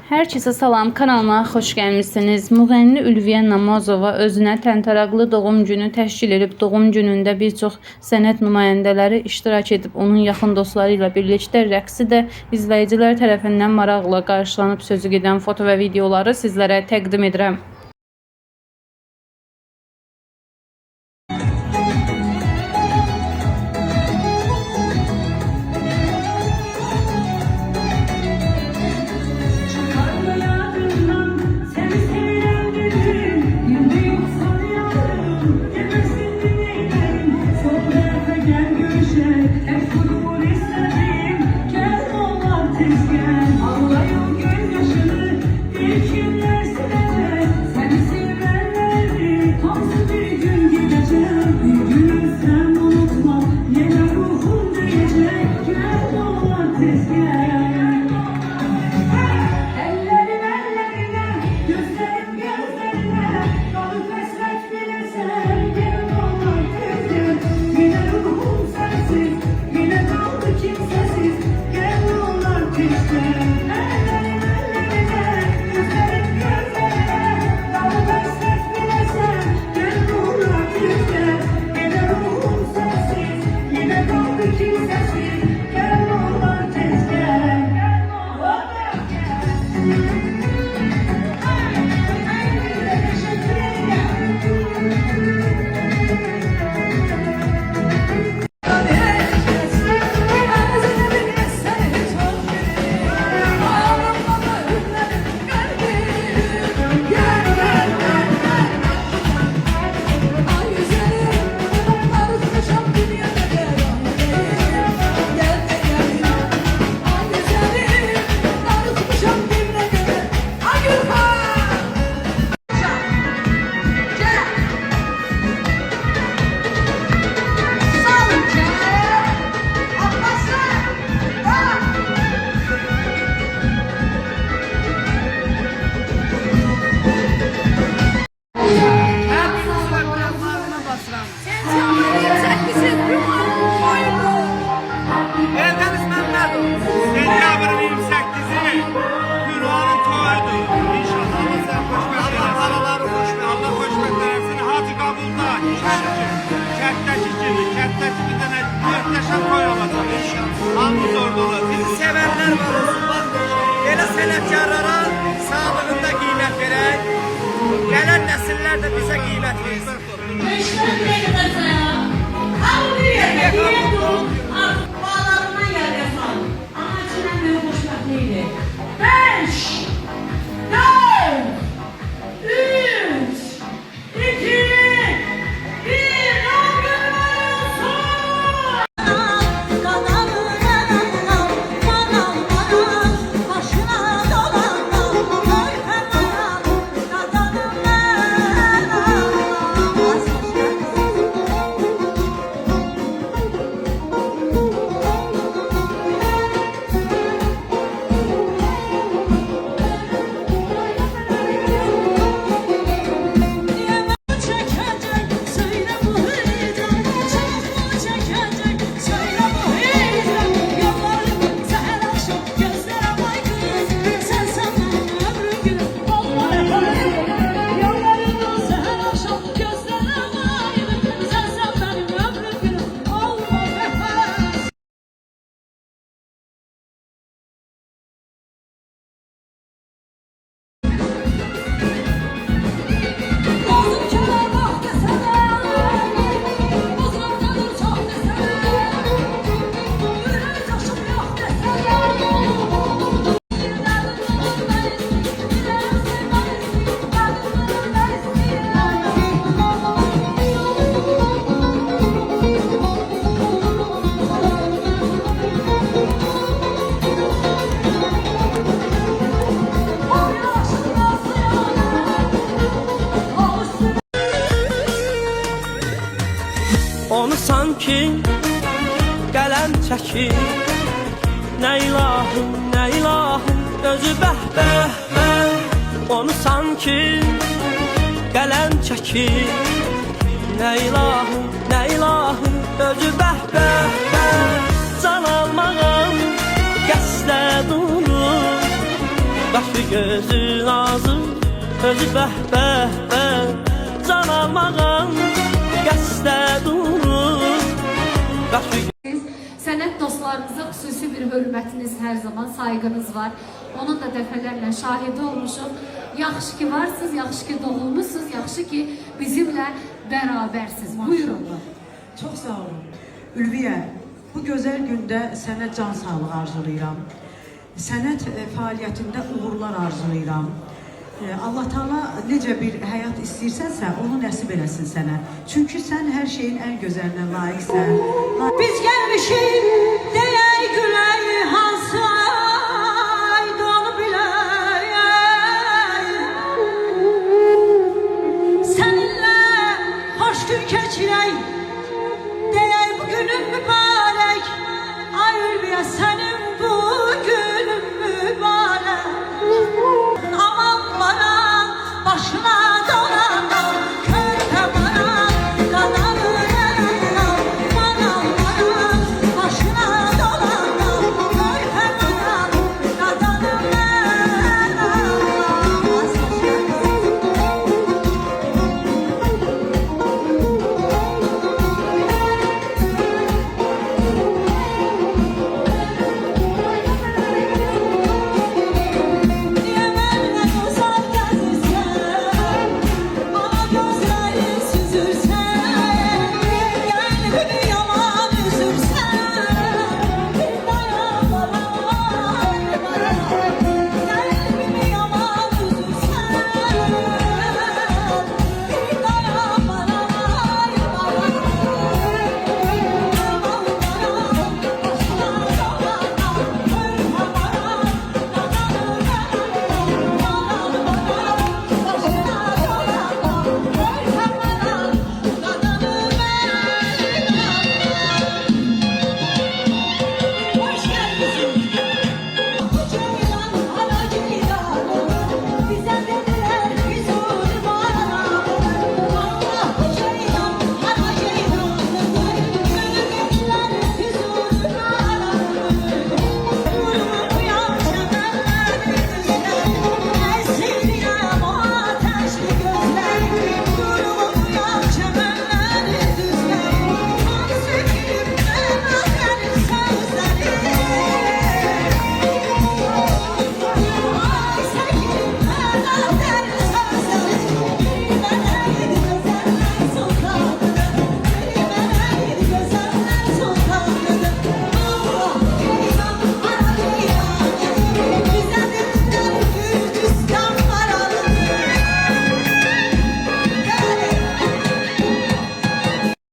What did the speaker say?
Herkese salam, kanalıma xoş gəlmisiniz. Müğənni Ülviyə Namazova özünə təntəraqlı doğum günü təşkil edib. Doğum günündə bir çox sənət nümayəndələri iştirak edib. Onun yaxın dostları ilə birlikdə rəqsi də izləyicilər tərəfindən maraqla qarşılanıb. Sözü gedən foto və videoları sizlərə təqdim edirəm. Sevenler var olsun. Bak, belə sənətkarlara sağlığında qiymət verək. Gələn nəsillər də bizə qiymət versin. Bağlarından yerləsən. Ama içindən böyle boşluk neydi? 5, 4, 3, 2, 1, Onu sanki qələm çəkir. Nə ilahım özü bəh-bəh. Onu sanki qələm çəkir. Nə ilahım özü bəh-bəh. Can almağım qəsdə durur. Başı gözün ağzı, özü bəh bəh bəh, can almağın qəstə durur. Qaşı Sənət dostlarınıza xüsusi bir hörmətiniz hər zaman, sayğınız var. Onun da dəfələrlə şahidi olmuşuq. Yaxşı ki varsınız, yaxşı ki doğulmuşsunuz, yaxşı ki bizimlə bərabərsiniz. Buyurun. Çox sağ olun. Ülviyə, bu gözəl gündə sənə can sağlığı arzulayıram. Sənət fəaliyyətində uğurlar arzulayıram. Allah Taala necə bir həyat istəyirsənsə, onu nəsib eləsin sənə. Çünki sən hər şeyin ən gözəlinə layiqsən. Biz gəlmişik deyək gülək hansı ayda onu bilək. Səninlə xoş gün keçirək. Deyək bu günün mübarək. Ay Ülviyə sən